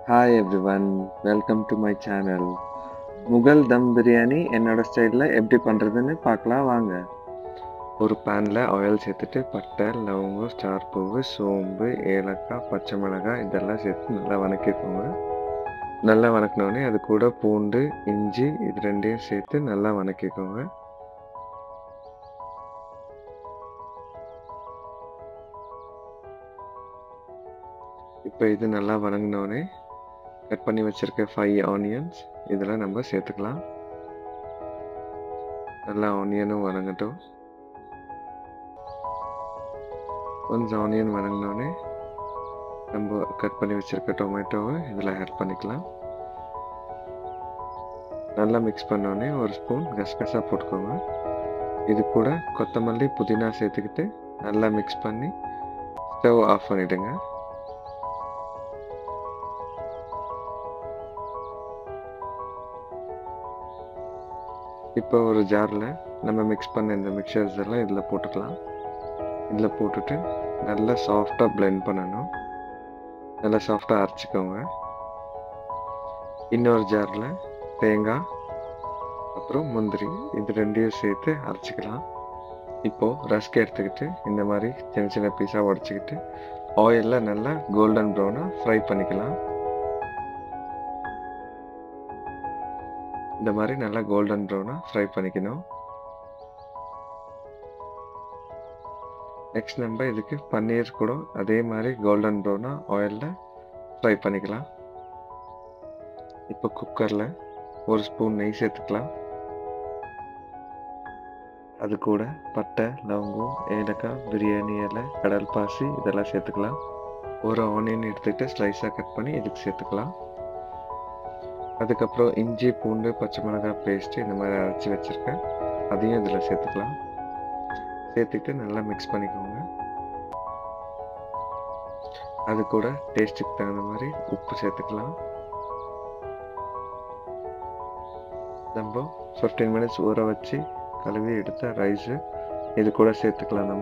Hi everyone, welcome to my channel. Mughal தம் பிரியாணி என்னோட ஸ்டைலில் எப்படி பண்ணுறதுன்னு பார்க்கலாம் வாங்க. ஒரு பேனில் ஆயில் சேர்த்துட்டு பட்டை, லவங்கம், ஸ்டார் பூவு, சோம்பு, ஏலக்காய், பச்சை மிளகாய் இதெல்லாம் சேர்த்து நல்லா வதக்கிக்கோங்க. நல்லா வதக்கினோடனே அது கூட பூண்டு, இஞ்சி இது ரெண்டையும் சேர்த்து நல்லா வதக்கிக்கோங்க. இப்போ இது நல்லா வதங்கினோடனே கட் பண்ணி வச்சுருக்க 5 ஆனியன்ஸ் இதில் நம்ம சேர்த்துக்கலாம். நல்லா ஆனியனும் வதங்கட்டும். கொஞ்சம் ஆனியன் வதங்கினோடனே நம்ம கட் பண்ணி வச்சுருக்க டொமேட்டோவை இதில் ஆட் பண்ணிக்கலாம். நல்லா மிக்ஸ் பண்ணோடனே ஒரு ஸ்பூன் கசகசா போட்டுக்கோங்க. இது கூட கொத்தமல்லி, புதினா சேர்த்துக்கிட்டு நல்லா மிக்ஸ் பண்ணி ஸ்டவ் ஆஃப் பண்ணிவிடுங்க. இப்போ ஒரு ஜாரில் நம்ம மிக்ஸ் பண்ண இந்த மிக்சர்ஸ் எல்லாம் இதில் போட்டுக்கலாம். இதில் போட்டுட்டு நல்லா சாஃப்டாக பிளெண்ட் பண்ணணும். நல்லா சாஃப்டாக அரைச்சிக்கோங்க. இன்னொரு ஜாரில் தேங்காய் அப்புறம் முந்திரி இது ரெண்டையும் சேர்த்து அரைச்சிக்கலாம். இப்போது ரஸ்க் எடுத்துக்கிட்டு இந்த மாதிரி சின்ன சின்ன பீஸாக உடச்சிக்கிட்டு ஆயிலில் நல்லா கோல்டன் ப்ரௌனாக ஃப்ரை பண்ணிக்கலாம். இந்த மாதிரி நல்லா கோல்டன் ப்ரௌனாக ஃப்ரை பண்ணிக்கணும். நெக்ஸ்ட் நம்ம இதுக்கு பன்னீர் கூட அதே மாதிரி கோல்டன் ப்ரௌனாக ஆயிலில் ஃப்ரை பண்ணிக்கலாம். இப்போ குக்கரில் ஒரு ஸ்பூன் நெய் சேர்த்துக்கலாம். அது கூட பட்டை, லவங்கம், ஏலக்காய், பிரியாணி இலை, கடல் பாசி இதெல்லாம் சேர்த்துக்கலாம். ஒரு ஆனியன் எடுத்துக்கிட்டு ஸ்லைஸாக கட் பண்ணி இதுக்கு சேர்த்துக்கலாம். அதுக்கப்புறம் இஞ்சி, பூண்டு, பச்சை மிளகாய் பேஸ்ட்டு இந்த மாதிரி அரைச்சி வச்சுருக்கேன், அதையும் இதில் சேர்த்துக்கலாம். சேர்த்துக்கிட்டு நல்லா மிக்ஸ் பண்ணிக்கோங்க. அது கூட டேஸ்ட்டுக்கு தகுந்த மாதிரி உப்பு சேர்த்துக்கலாம். நம்ம 15 மினிட்ஸ் ஊற வச்சு கழுவி எடுத்த ரைஸு இது கூட சேர்த்துக்கலாம்.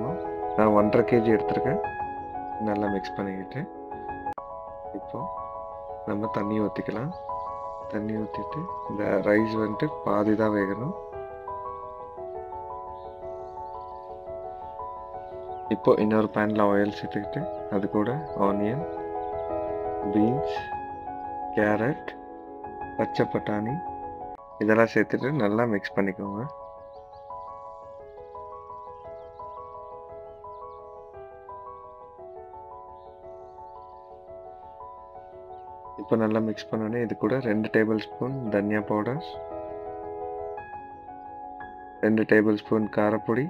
நான் 1.5 kg எடுத்துருக்கேன். நல்லா மிக்ஸ் பண்ணிக்கிட்டு இப்போது நம்ம தண்ணி ஊற்றிக்கலாம். தண்ணி ஊற்றிட்டு இந்த ரைஸ் வந்துட்டு பாதி தான் வேகணும். இப்போ இன்னொரு பேனில் ஆயில் சேர்த்துக்கிட்டு அது கூட ஆனியன், பீன்ஸ், கேரட், பச்சை பட்டாணி இதெல்லாம் சேர்த்துட்டு நல்லா மிக்ஸ் பண்ணிக்கோங்க. இப்போ நல்லா மிக்ஸ் பண்ணோன்னே இது கூட 2 டேபிள் ஸ்பூன் தனியா பவுடர், 2 டேபிள் ஸ்பூன் காரப்பொடி,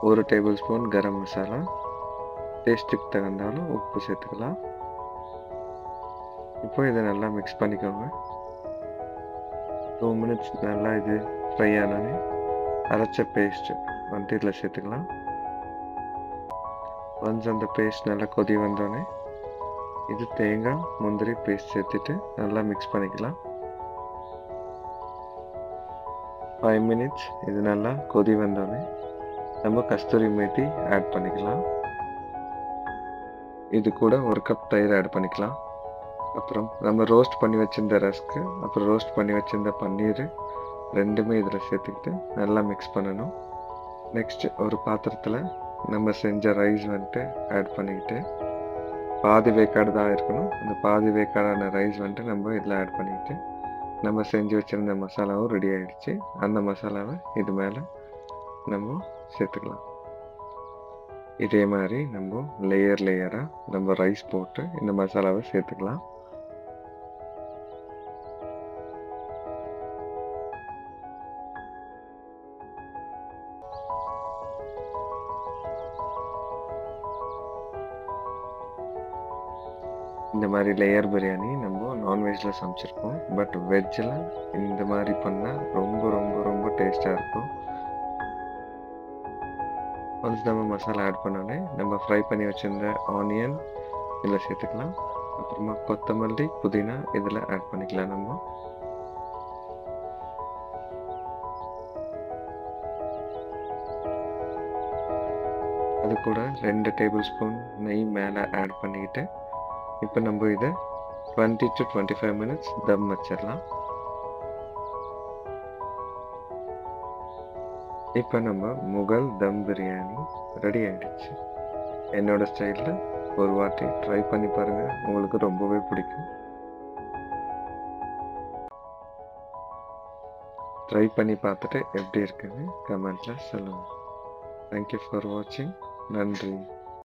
1 டேபிள் ஸ்பூன் கரம் மசாலா, டேஸ்ட்டுக்கு தகுந்தாலும் உப்பு சேர்த்துக்கலாம். இப்போ இதை நல்லா மிக்ஸ் பண்ணிக்கோங்க. 2 மினிட்ஸ் நல்லா இது ஃப்ரை ஆனோடனே அரைச்ச பேஸ்ட் வந்துட்டு இதில் சேர்த்துக்கலாம். ஒன்ஸ் அந்த பேஸ்ட் நல்லா கொதி வந்தோடனே இது தேங்காய், முந்திரி பேஸ்ட் சேர்த்துட்டு நல்லா மிக்ஸ் பண்ணிக்கலாம். 5 மினிட்ஸ் இது நல்லா கொதி வந்தோடனே நம்ம கஸ்தூரி மேத்தி ஆட் பண்ணிக்கலாம். இது கூட 1 கப் தயிர் ஆட் பண்ணிக்கலாம். அப்புறம் நம்ம ரோஸ்ட் பண்ணி வச்சிருந்த ரஸ்க்கு, அப்புறம் ரோஸ்ட் பண்ணி வச்சிருந்த பன்னீர் ரெண்டுமே இதில் சேர்த்துக்கிட்டு நல்லா மிக்ஸ் பண்ணணும். நெக்ஸ்ட் ஒரு பாத்திரத்தில் நம்ம செஞ்ச ரைஸ் வந்துட்டு ஆட் பண்ணிக்கிட்டு பாதி வேக்காடு தான் இருக்கணும். அந்த பாதி வேக்காடான ரைஸ் வந்துட்டு நம்ம இதில் ஆட் பண்ணிக்கிட்டு நம்ம செஞ்சு வச்சுருந்த மசாலாவும் ரெடி ஆகிடுச்சு. அந்த மசாலாவை இது மேலே நம்ம சேர்த்துக்கலாம். இதே மாதிரி நம்ம லேயராக நம்ம ரைஸ் போட்டு இந்த மசாலாவை சேர்த்துக்கலாம். இந்த மாதிரி லேயர் பிரியாணி நம்ம நான்வெஜ்ஜில் சமைச்சிருக்கோம். பட் வெஜ்ஜில் இந்த மாதிரி பண்ணால் ரொம்ப ரொம்ப ரொம்ப டேஸ்ட்டாக இருக்கும். ஒன்ஸ் நம்ம மசாலா ஆட் பண்ணோடனே நம்ம ஃப்ரை பண்ணி வச்சுருந்த ஆனியன் இதில் சேர்த்துக்கலாம். அப்புறமா கொத்தமல்லி, புதினா இதில் ஆட் பண்ணிக்கலாம். நம்ம அது கூட 2 டேபிள் ஸ்பூன் நெய் மேலே ஆட் பண்ணிக்கிட்டு இப்போ நம்ம இதை 20 to 25 minutes தம் வச்சிடலாம். இப்போ நம்ம முகல் தம் பிரியாணி ரெடி ஆயிடுச்சு. என்னோட ஸ்டைலில் ஒரு வாட்டி ட்ரை பண்ணி பாருங்கள், உங்களுக்கு ரொம்பவே பிடிக்கும். ட்ரை பண்ணி பார்த்துட்டு எப்படி இருக்குன்னு கமெண்ட்டில் சொல்லுங்கள். தேங்க்யூ ஃபார் வாட்சிங். நன்றி.